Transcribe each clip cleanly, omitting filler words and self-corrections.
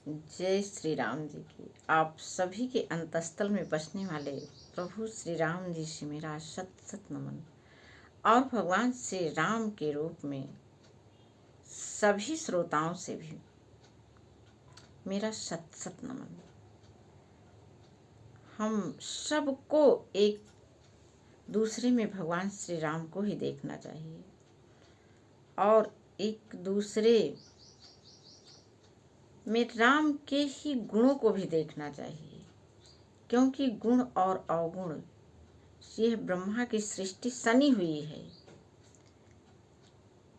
जय श्री राम जी की। आप सभी के अंतस्थल में बसने वाले प्रभु श्री राम जी से मेरा शत शत नमन और भगवान श्री राम के रूप में सभी श्रोताओं से भी मेरा शत शत नमन। हम सबको एक दूसरे में भगवान श्री राम को ही देखना चाहिए और एक दूसरे में राम के ही गुणों को भी देखना चाहिए, क्योंकि गुण और अवगुण यह ब्रह्मा की सृष्टि सनी हुई है।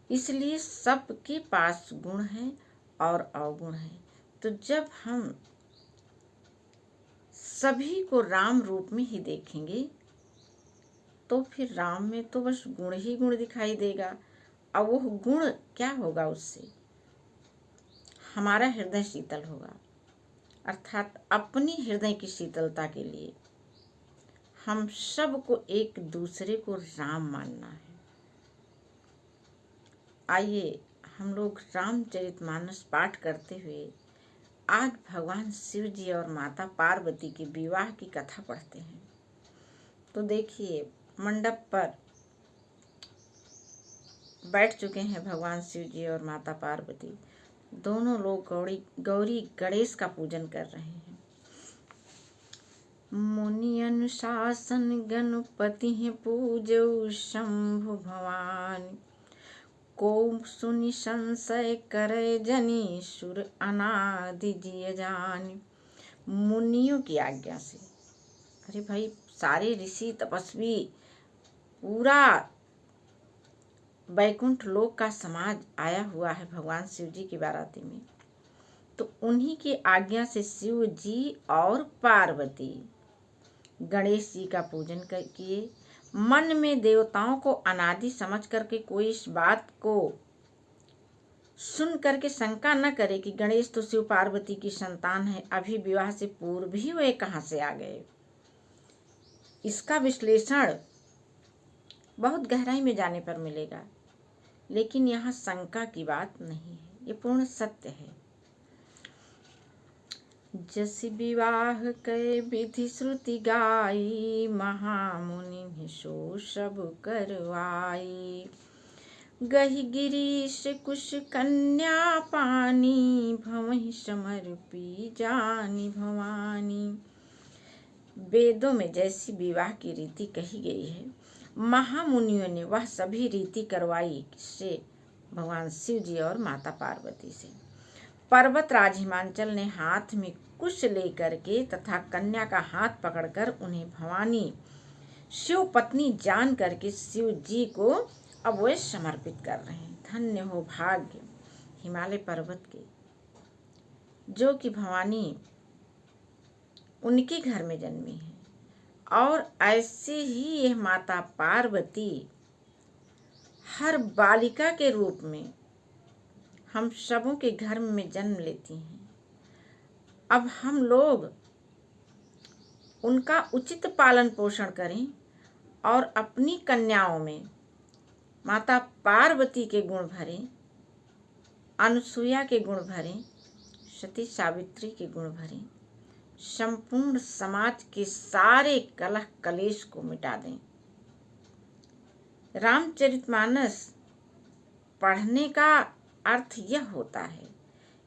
इसलिए सबके पास गुण है और अवगुण है। तो जब हम सभी को राम रूप में ही देखेंगे तो फिर राम में तो बस गुण ही गुण दिखाई देगा। अब वो गुण क्या होगा, उससे हमारा हृदय शीतल होगा। अर्थात अपनी हृदय की शीतलता के लिए हम सबको एक दूसरे को राम मानना है। आइए हम लोग रामचरितमानस पाठ करते हुए आज भगवान शिव जी और माता पार्वती के विवाह की कथा पढ़ते हैं। तो देखिए, मंडप पर बैठ चुके हैं भगवान शिव जी और माता पार्वती। दोनों लोग गौरी गणेश का पूजन कर रहे हैं। मुनि अनुशासन गणपति पूजौ शंभु भवान, को सुनि संशय करे जनी सुर अनादि जिय जान। मुनियों की आज्ञा से, अरे भाई, सारे ऋषि तपस्वी, पूरा वैकुंठ लोक का समाज आया हुआ है भगवान शिव जी की बाराती में। तो उन्हीं की आज्ञा से शिव जी और पार्वती गणेश जी का पूजन किए। मन में देवताओं को अनादि समझ करके कोई इस बात को सुन करके शंका न करे कि गणेश तो शिव पार्वती की संतान है, अभी विवाह से पूर्व ही वे कहाँ से आ गए। इसका विश्लेषण बहुत गहराई में जाने पर मिलेगा, लेकिन यहाँ शंका की बात नहीं है, ये पूर्ण सत्य है। जस विवाह कै विधि श्रुति गाई, महामुनि सो सब करवाई। गहि गिरीश कुश कन्या पानी, भवहि समर्पी जानी भवानी। वेदों में जैसी विवाह की रीति कही गई है, महामुनियों ने वह सभी रीति करवाई से भगवान शिव जी और माता पार्वती से। पर्वतराज हिमांचल ने हाथ में कुश लेकर के तथा कन्या का हाथ पकड़कर उन्हें भवानी शिव पत्नी जान करके शिव जी को अब वे समर्पित कर रहे हैं। धन्य हो भाग्य हिमालय पर्वत के, जो कि भवानी उनके घर में जन्मी है। और ऐसे ही यह माता पार्वती हर बालिका के रूप में हम सबों के घर में जन्म लेती हैं। अब हम लोग उनका उचित पालन पोषण करें और अपनी कन्याओं में माता पार्वती के गुण भरें, अनुसुईया के गुण भरें, सती सावित्री के गुण भरें, संपूर्ण समाज के सारे कलह कलेश को मिटा दें। रामचरितमानस पढ़ने का अर्थ यह होता है,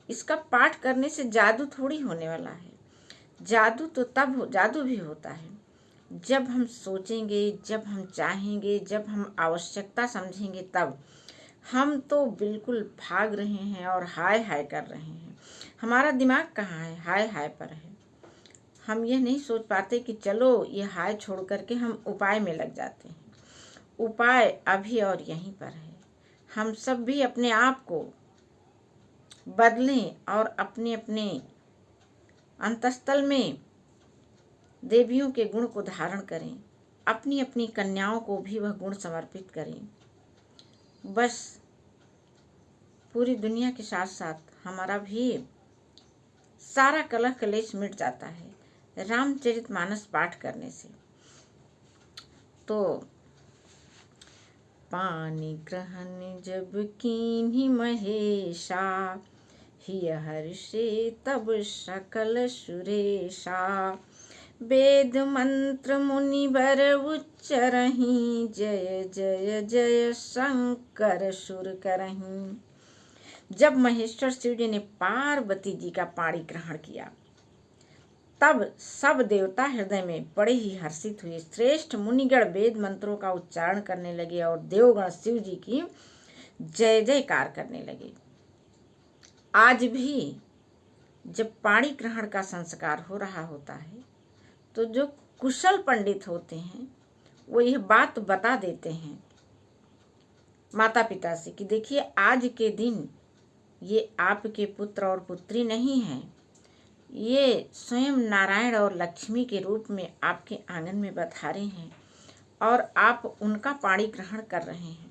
इसका पाठ करने से जादू थोड़ी होने वाला है। जादू तो जादू भी होता है जब हम सोचेंगे, जब हम चाहेंगे, जब हम आवश्यकता समझेंगे। तब हम तो बिल्कुल भाग रहे हैं और हाय हाय कर रहे हैं। हमारा दिमाग कहाँ है, हाय हाय पर है। हम यह नहीं सोच पाते कि चलो ये हाय छोड़ करके हम उपाय में लग जाते हैं। उपाय अभी और यहीं पर है। हम सब भी अपने आप को बदलें और अपने अपने अंतस्थल में देवियों के गुण को धारण करें, अपनी अपनी कन्याओं को भी वह गुण समर्पित करें। बस पूरी दुनिया के साथ साथ हमारा भी सारा कलह कलेश मिट जाता है रामचरितमानस पाठ करने से। तो पानी ग्रहण जब कीन्ही महेशा, हिय हर्षे तब सकल सुरेशा। वेद मंत्र मुनिवर उच्चरहि, जय जय जय शंकर सुर करहि। जब महेश्वर शिव जी ने पार्वती जी का पाणी ग्रहण किया, तब सब देवता हृदय में बड़े ही हर्षित हुए। श्रेष्ठ मुनिगण वेद मंत्रों का उच्चारण करने लगे और देवगण शिव जी की जय जयकार करने लगे। आज भी जब पाणी ग्रहण का संस्कार हो रहा होता है, तो जो कुशल पंडित होते हैं वो यह बात बता देते हैं माता पिता से कि देखिए, आज के दिन ये आपके पुत्र और पुत्री नहीं हैं, ये स्वयं नारायण और लक्ष्मी के रूप में आपके आंगन में बधारे हैं और आप उनका पाणी ग्रहण कर रहे हैं,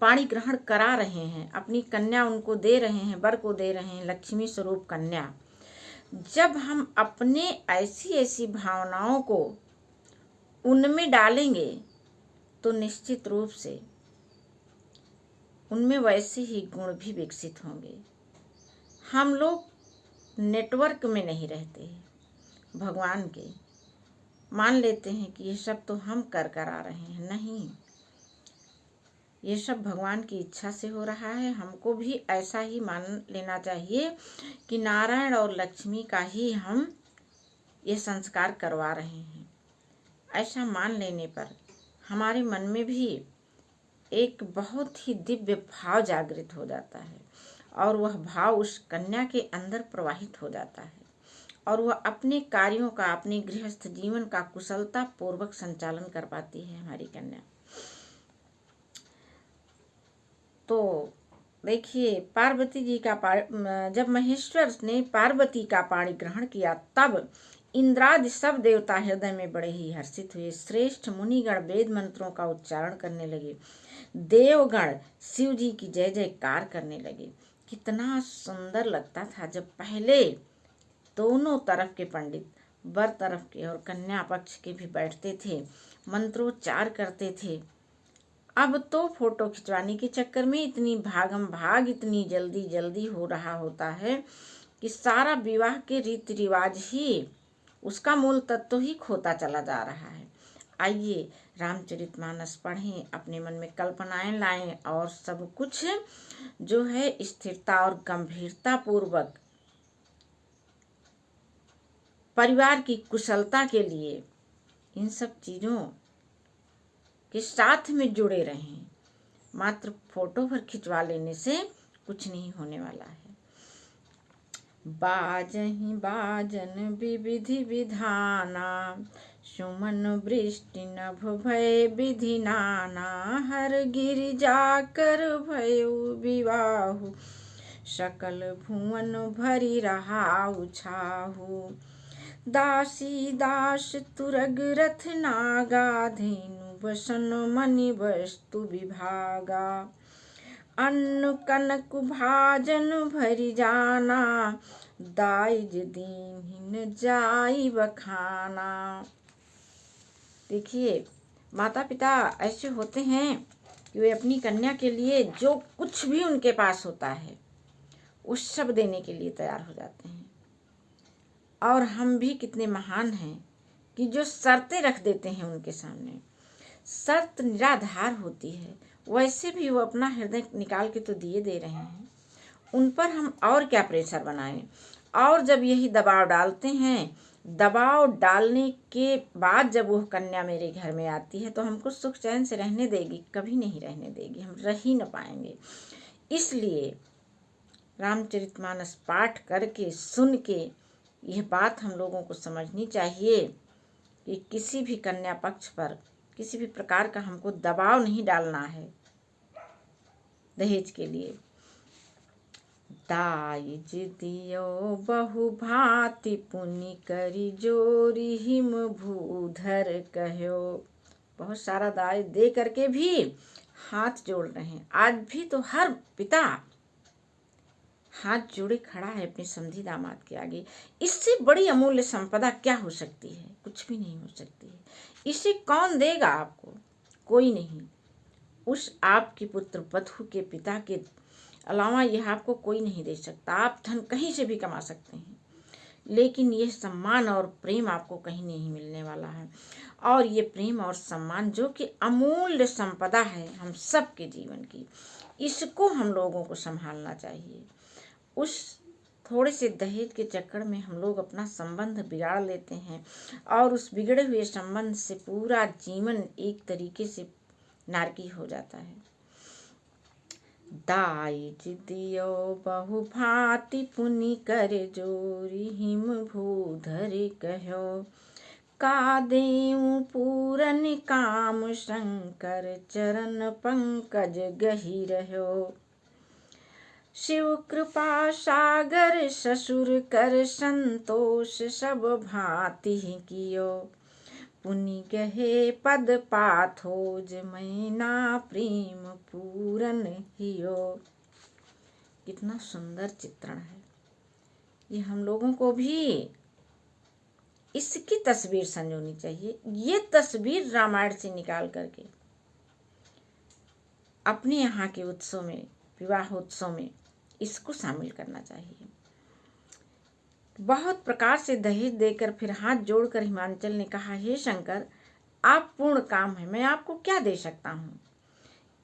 पाणी ग्रहण करा रहे हैं, अपनी कन्या उनको दे रहे हैं, वर को दे रहे हैं, लक्ष्मी स्वरूप कन्या। जब हम अपने ऐसी ऐसी भावनाओं को उनमें डालेंगे तो निश्चित रूप से उनमें वैसे ही गुण भी विकसित होंगे। हम लोग नेटवर्क में नहीं रहते हैं भगवान के, मान लेते हैं कि ये सब तो हम कर आ रहे हैं। नहीं, ये सब भगवान की इच्छा से हो रहा है। हमको भी ऐसा ही मान लेना चाहिए कि नारायण और लक्ष्मी का ही हम ये संस्कार करवा रहे हैं। ऐसा मान लेने पर हमारे मन में भी एक बहुत ही दिव्य भाव जागृत हो जाता है और वह भाव उस कन्या के अंदर प्रवाहित हो जाता है और वह अपने कार्यों का, अपने गृहस्थ जीवन का कुशलता पूर्वक संचालन कर पाती है हमारी कन्या। तो देखिए, पार्वती जी का जब महेश्वर ने पार्वती का पाणी ग्रहण किया, तब इंद्रादि सब देवता हृदय में बड़े ही हर्षित हुए। श्रेष्ठ मुनिगण वेद मंत्रों का उच्चारण करने लगे, देवगण शिव जी की जय जयकार करने लगे। कितना सुंदर लगता था जब पहले दोनों तरफ के पंडित, वर तरफ के और कन्या पक्ष के भी बैठते थे, मंत्रोच्चार करते थे। अब तो फोटो खिंचवाने के चक्कर में इतनी भागम भाग, इतनी जल्दी जल्दी हो रहा होता है कि सारा विवाह के रीति रिवाज ही, उसका मूल तत्व ही खोता चला जा रहा है। आइए रामचरितमानस पढ़ें, अपने मन में कल्पनाएं लाएं और सब कुछ जो है स्थिरता और गंभीरता पूर्वक परिवार की कुशलता के लिए इन सब चीज़ों के साथ में जुड़े रहें। मात्र फोटो भर खिंचवा लेने से कुछ नहीं होने वाला है। बाजहि बाजन विविधि विधाना, सुमन वृष्टि नभ भय विधि नाना। हर गिरिजा कर भयो विवाहु, सकल भुवन भरी रहाउ छाहु। दासी दास तुरग रथ नागा, धेनु बसन मणि वस्तु विभागा। अन्न कनक भाजन भरि जाना, दाइज दीन्हिन जाई बखाना। देखिए, माता पिता ऐसे होते हैं कि वे अपनी कन्या के लिए जो कुछ भी उनके पास होता है उस सब देने के लिए तैयार हो जाते हैं। और हम भी कितने महान हैं कि जो शर्तें रख देते हैं उनके सामने। शर्त निराधार होती है, वैसे भी वो अपना हृदय निकाल के तो दिए दे रहे हैं, उन पर हम और क्या प्रेशर बनाएं। और जब यही दबाव डालते हैं, दबाव डालने के बाद जब वो कन्या मेरे घर में आती है तो हमको सुख चैन से रहने देगी? कभी नहीं रहने देगी, हम रह ही न पाएंगे। इसलिए रामचरितमानस पाठ करके, सुन के यह बात हम लोगों को समझनी चाहिए कि किसी भी कन्या पक्ष पर किसी भी प्रकार का हमको दबाव नहीं डालना है दहेज के लिए। दाइज दियो बहु भांति, पुनि करी जोरी हिम भूधर कहो। बहुत सारा दाज दे करके भी हाथ जोड़ रहे हैं। आज भी तो हर पिता हाथ जोड़े खड़ा है अपने समधी दामाद के आगे। इससे बड़ी अमूल्य संपदा क्या हो सकती है? कुछ भी नहीं हो सकती है। इसे कौन देगा आपको? कोई नहीं। उस आपकी पुत्र वधू के पिता के अलावा यह आपको कोई नहीं दे सकता। आप धन कहीं से भी कमा सकते हैं, लेकिन यह सम्मान और प्रेम आपको कहीं नहीं मिलने वाला है। और ये प्रेम और सम्मान जो कि अमूल्य संपदा है हम सबके जीवन की, इसको हम लोगों को संभालना चाहिए। उस थोड़े से दहेज के चक्कर में हम लोग अपना संबंध बिगाड़ लेते हैं और उस बिगड़े हुए संबंध से पूरा जीवन एक तरीके से नारकी हो जाता है। दाइज दियो बहु भांति पुनि कर जोरी हिम भूधर कहो, का देऊं पूरन काम शंकर चरण पंकज गही रहो। शिव कृपा सागर ससुर कर संतोष सब भांति कियो, पुनि गहे पद पाथोज मैना प्रेम पूरन हियो। कितना सुंदर चित्रण है। ये हम लोगों को भी इसकी तस्वीर संजोनी चाहिए। ये तस्वीर रामायण से निकाल करके अपने यहाँ के उत्सव में, विवाह उत्सव में इसको शामिल करना चाहिए। बहुत प्रकार से दहेज देकर फिर हाथ जोड़कर हिमांचल ने कहा, हे शंकर, आप पूर्ण काम है, मैं आपको क्या दे सकता हूँ।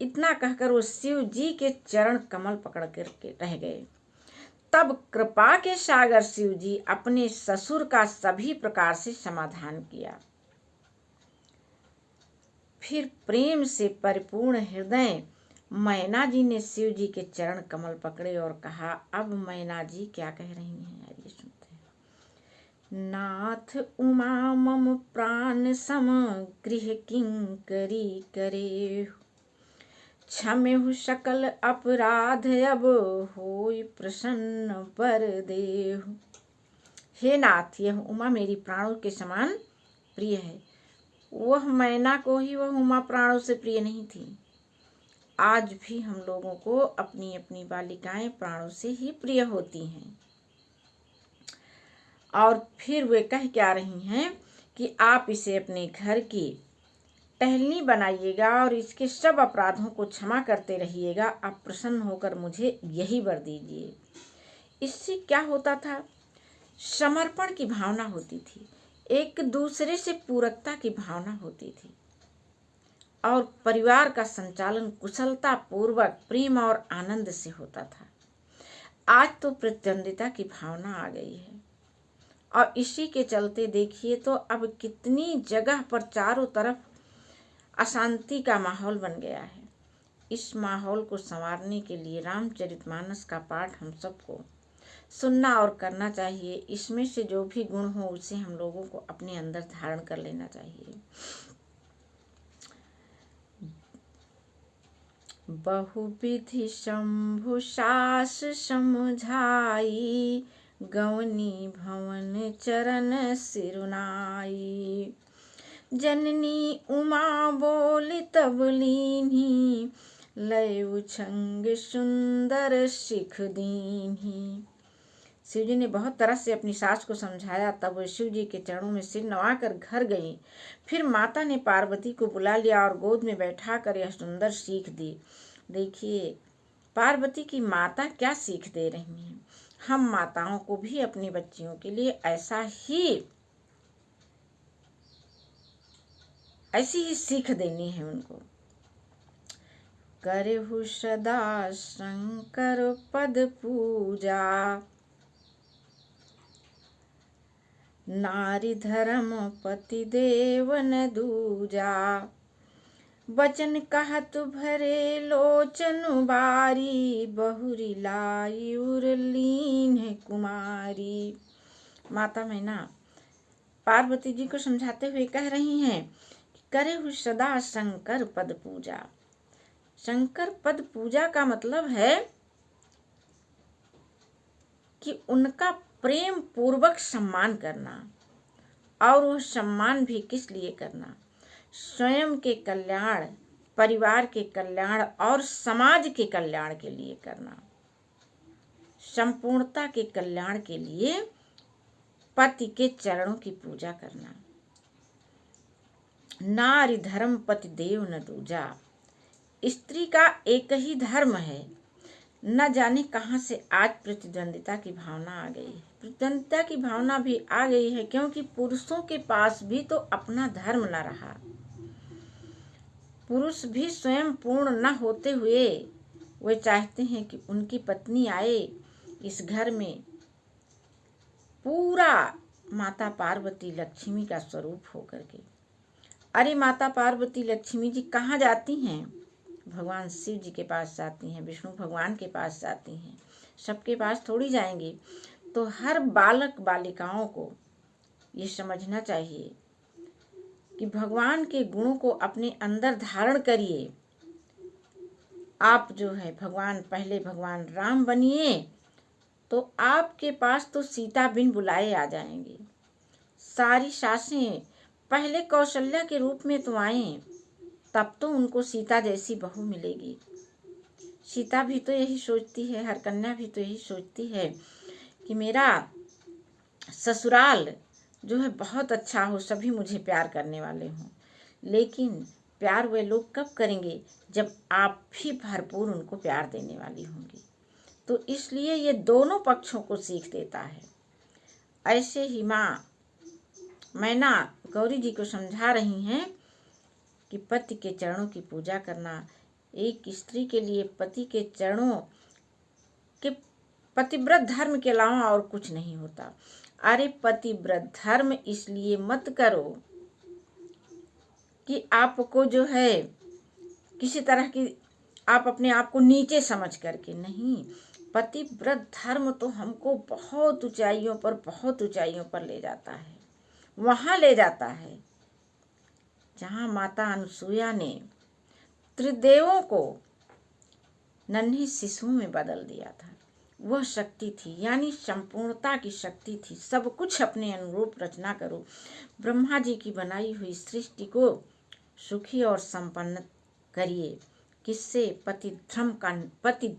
इतना कहकर वो शिव जी के चरण कमल पकड़ करके रह गए। तब कृपा के सागर शिव जी अपने ससुर का सभी प्रकार से समाधान किया। फिर प्रेम से परिपूर्ण हृदय मैना जी ने शिव जी के चरण कमल पकड़े और कहा, अब मैना जी क्या कह रही हैं, आइए सुनते हैं। नाथ उमा मम प्राण सम गृह किंकरी करे, क्षमेहु सकल अपराध अब होई प्रसन्न बर देहु। हे नाथ, यह उमा मेरी प्राणों के समान प्रिय है। वह मैना को ही वह उमा प्राणों से प्रिय नहीं थी। आज भी हम लोगों को अपनी अपनी बालिकाएं प्राणों से ही प्रिय होती हैं। और फिर वे कह क्या रही हैं कि आप इसे अपने घर की टहलनी बनाइएगा और इसके सब अपराधों को क्षमा करते रहिएगा। आप प्रसन्न होकर मुझे यही वर दीजिए। इससे क्या होता था? समर्पण की भावना होती थी, एक दूसरे से पूरकता की भावना होती थी और परिवार का संचालन कुशलता पूर्वक प्रेम और आनंद से होता था। आज तो प्रतिद्वंदिता की भावना आ गई है और इसी के चलते देखिए तो अब कितनी जगह पर चारों तरफ अशांति का माहौल बन गया है। इस माहौल को संवारने के लिए रामचरितमानस का पाठ हम सबको सुनना और करना चाहिए। इसमें से जो भी गुण हो उसे हम लोगों को अपने अंदर धारण कर लेना चाहिए। बहुविधि शंभु सास समझाई, गवनी भवन चरण सिरुनाई। जननी उमा बोली तब लीन्ही, लय उछंग सुंदर सिख दीन्ही। शिव जी ने बहुत तरह से अपनी सास को समझाया, तब वह शिव जी के चरणों में सिर नवाकर घर गई। फिर माता ने पार्वती को बुला लिया और गोद में बैठा कर यह सुंदर सीख दी। देखिए पार्वती की माता क्या सीख दे रही हैं। हम माताओं को भी अपनी बच्चियों के लिए ऐसी ही सीख देनी है उनको। करहु सदा शंकर पद पूजा, नारी धर्म पति देव न दूजा। बचन कहत भरे लोचन बारी, बहुरी लाई उर्लीन कुमारी। माता मैना पार्वती जी को समझाते हुए कह रही हैं, करहु सदा शंकर पद पूजा। शंकर पद पूजा का मतलब है कि उनका प्रेम पूर्वक सम्मान करना, और वह सम्मान भी किस लिए करना? स्वयं के कल्याण, परिवार के कल्याण और समाज के कल्याण के लिए करना। संपूर्णता के कल्याण के लिए पति के चरणों की पूजा करना। नारी धर्म पति देव न दूजा। स्त्री का एक ही धर्म है, न जाने कहाँ से आज प्रतिद्वंदिता की भावना आ गई है। प्रतिद्वंदिता की भावना भी आ गई है क्योंकि पुरुषों के पास भी तो अपना धर्म न रहा। पुरुष भी स्वयं पूर्ण न होते हुए वे चाहते हैं कि उनकी पत्नी आए इस घर में पूरा माता पार्वती लक्ष्मी का स्वरूप होकर के। अरे माता पार्वती लक्ष्मी जी कहाँ जाती हैं? भगवान शिव जी के पास जाती हैं, विष्णु भगवान के पास जाती हैं, सबके पास थोड़ी जाएंगे। तो हर बालक बालिकाओं को ये समझना चाहिए कि भगवान के गुणों को अपने अंदर धारण करिए। आप जो है पहले भगवान राम बनिए तो आपके पास तो सीता बिन बुलाए आ जाएंगे। सारी सासें पहले कौशल्या के रूप में तो आए, तब तो उनको सीता जैसी बहू मिलेगी। सीता भी तो यही सोचती है, हर कन्या भी तो यही सोचती है कि मेरा ससुराल जो है बहुत अच्छा हो, सभी मुझे प्यार करने वाले हों। लेकिन प्यार वे लोग कब करेंगे जब आप भी भरपूर उनको प्यार देने वाली होंगी। तो इसलिए ये दोनों पक्षों को सीख देता है। ऐसे ही माँ मैना गौरी जी को समझा रही हैं कि पति के चरणों की पूजा करना, एक स्त्री के लिए पति के चरणों के पतिव्रत धर्म के अलावा और कुछ नहीं होता। अरे पतिव्रत धर्म इसलिए मत करो कि आपको जो है किसी तरह की आप अपने आप को नीचे समझ करके, नहीं। पतिव्रत धर्म तो हमको बहुत ऊंचाइयों पर ले जाता है। वहां ले जाता है जहां माता अनुसुईया ने त्रिदेवों को नन्हे शिशुओं में बदल दिया था। वह शक्ति थी, यानी संपूर्णता की शक्ति थी। सब कुछ अपने अनुरूप रचना करो। ब्रह्मा जी की बनाई हुई सृष्टि को सुखी और संपन्न करिए। किससे? पति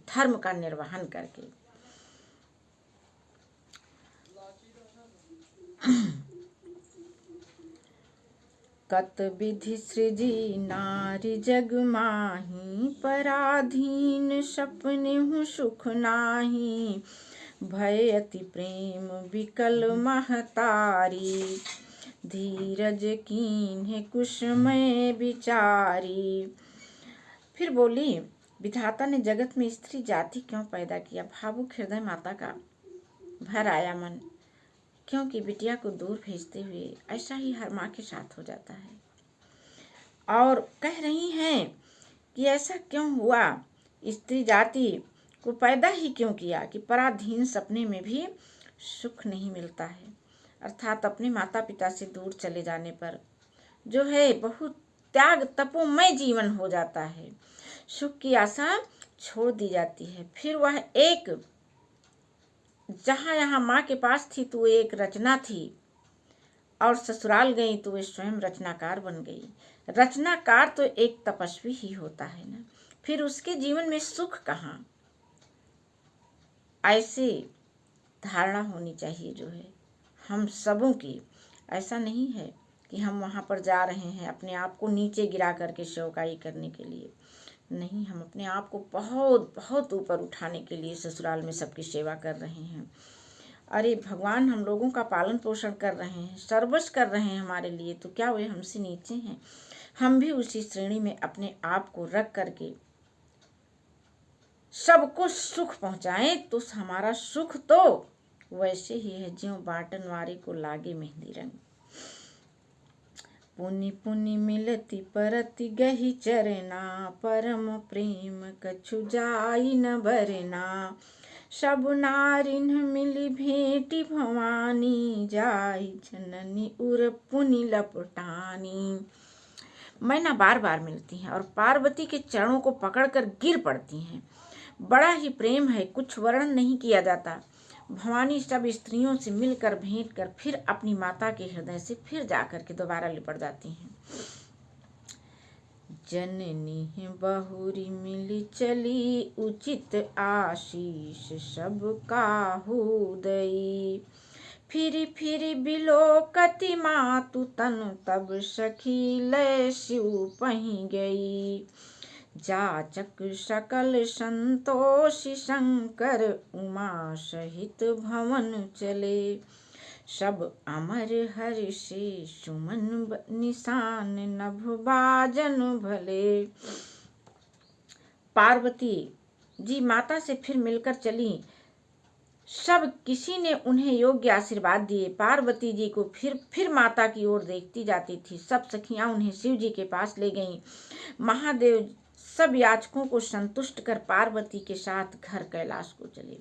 धर्म का निर्वहन करके। कत विधि सृजी नारी जग माही, पराधीन सपने हूँ सुख नाही। भय अति प्रेम विकल महतारी, धीरज कीन्हे कुसुमय विचारी। फिर बोली, विधाता ने जगत में स्त्री जाति क्यों पैदा किया? भावुक हृदय माता का भर आया मन, क्योंकि बिटिया को दूर भेजते हुए ऐसा ही हर माँ के साथ हो जाता है। और कह रही हैं कि ऐसा क्यों हुआ, स्त्री जाति को पैदा ही क्यों किया कि पराधीन सपने में भी सुख नहीं मिलता है। अर्थात अपने माता पिता से दूर चले जाने पर जो है बहुत त्याग तपोमय जीवन हो जाता है। सुख की आशा छोड़ दी जाती है। फिर वह एक जहाँ यहाँ माँ के पास थी तो एक रचना थी, और ससुराल गई तो वे स्वयं रचनाकार बन गई। रचनाकार तो एक तपस्वी ही होता है ना, फिर उसके जीवन में सुख कहाँ। ऐसे धारणा होनी चाहिए जो है हम सबों की। ऐसा नहीं है कि हम वहाँ पर जा रहे हैं अपने आप को नीचे गिरा करके सेवकाई करने के लिए, नहीं। हम अपने आप को बहुत बहुत ऊपर उठाने के लिए ससुराल में सबकी सेवा कर रहे हैं। अरे भगवान हम लोगों का पालन पोषण कर रहे हैं, सर्वस्व कर रहे हैं हमारे लिए, तो क्या वे हमसे नीचे हैं? हम भी उसी श्रेणी में अपने आप को रख करके सबको सुख पहुंचाएं तो हमारा सुख तो वैसे ही है ज्यों बाटन वारे को लागे मेहंदी रंग। पुनि पुनि मिलती परति गही चरना, परम प्रेम कछु जाई न बरना। सब नारिन मिली भेंटी भवानी, जाई जननी उर पुनि लपटानी। मैना बार बार मिलती हैं और पार्वती के चरणों को पकड़कर गिर पड़ती हैं। बड़ा ही प्रेम है, कुछ वर्णन नहीं किया जाता। भवानी सब स्त्रियों से मिलकर भेंट कर फिर अपनी माता के हृदय से फिर जाकर के दोबारा लिपट जाती हैं। जननी बहुरी मिली चली, उचित आशीष सब काहू दई। फिरी फिरी बिलोकति मातु तन, तब सखी लय शिव पही गई। जाचक सकल संतोषी शंकर उमा सहित भवन चले। सब अमर हर्षि सुमन निशान नभ बाजन भले। पार्वती जी माता से फिर मिलकर चली। सब किसी ने उन्हें योग्य आशीर्वाद दिए। पार्वती जी को फिर माता की ओर देखती जाती थी। सब सखियां उन्हें शिव जी के पास ले गईं। महादेव सब याचकों को संतुष्ट कर पार्वती के साथ घर कैलाश को चले।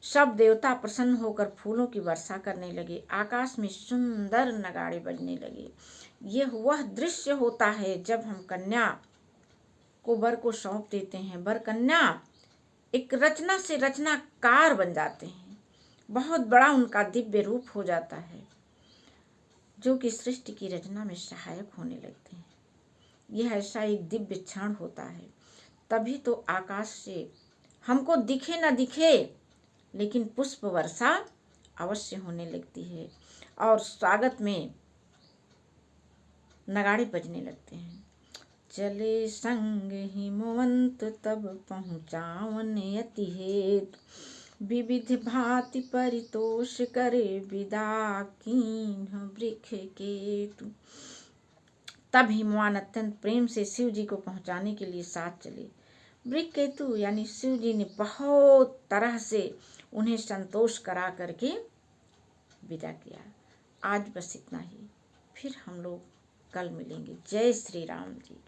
सब देवता प्रसन्न होकर फूलों की वर्षा करने लगे। आकाश में सुंदर नगाड़े बजने लगे। यह वह दृश्य होता है जब हम कन्या को वर को सौंप देते हैं। वर कन्या एक रचना से रचनाकार बन जाते हैं। बहुत बड़ा उनका दिव्य रूप हो जाता है, जो कि सृष्टि की रचना में सहायक होने लगते हैं। यह ऐसा एक दिव्य क्षण होता है। तभी तो आकाश से हमको दिखे न दिखे, लेकिन पुष्प वर्षा अवश्य होने लगती है और स्वागत में नगाड़े बजने लगते हैं। चले संग हिमवंत तब पहुँचावन अति हेतु। विविध भांति परितोष करे विदा कीन्ह वृक्ष केतु। तब हिमवान अत्यंत प्रेम से शिव जी को पहुंचाने के लिए साथ चले। वृक्ष केतु यानी शिव जी ने बहुत तरह से उन्हें संतोष करा करके विदा किया। आज बस इतना ही, फिर हम लोग कल मिलेंगे। जय श्री राम जी।